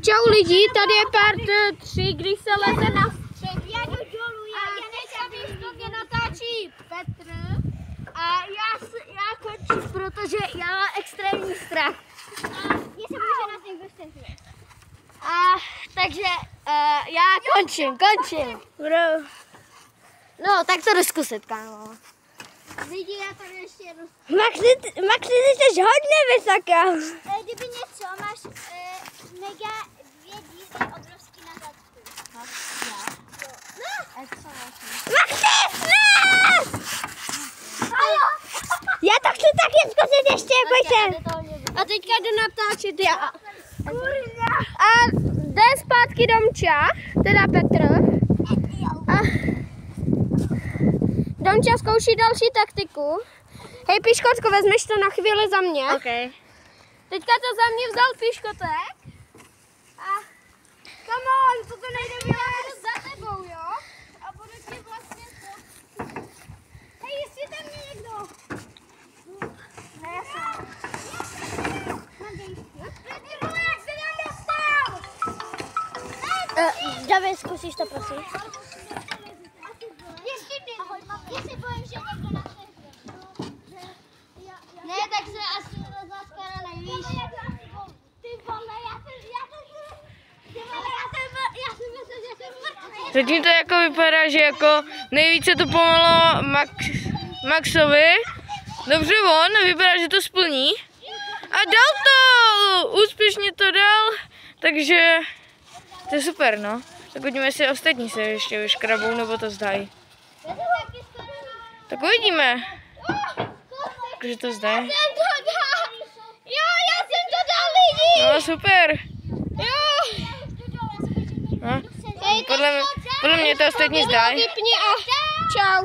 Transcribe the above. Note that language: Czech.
Čau lidi, tady je part 3, když se leze na střech. Já jdu dolů, já nechci, to mě natáčí Petr a já končím, protože já mám extrémní strach. Mě se může na těch vrstech. Takže já končím. Bro. No, tak to jdu zkusit, kámo. Lidi, já tady ještě jednu. Maxi, ty jsi hodně vysoká. Kdyby něco, máš mega 2 díry obrovský na zadku. Maxi, ne! Já to chci taky zkusit ještě, pojďte. A teďka jdu natáčet já. A jde zpátky Domča, teda Petr. A Domča zkouší další taktiku. Hej, Piškotko, vezmeš to na chvíli za mě. Okay. Teďka to za mě vzal Piškotek. A come on, toto nejde vyládat za tebou, jo? A budu ti vlastně to. Hej, jestli tam mě někdo. Ne, já jsem. Jak se nám dostal? David, zkusíš to, prosím? Jestli bojím, že někdo na Ne, tak se asi rozláskala, nevíš. Ty vole, já jsem myslel, že jsem mrtvý. Zatím to jako vypadá, že jako nejvíce to pomohlo Maxovi. Dobře on, vypadá, že to splní. A dal to! Úspěšně to dal, takže to je super, no. Tak uvidíme, jestli ostatní se ještě vyškrabou, nebo to zdají. Tak uvidíme, že to zdají. Já jsem to dal lidi! No super. Jo! No. Podle mě to ostatní zdají. vypni a čau.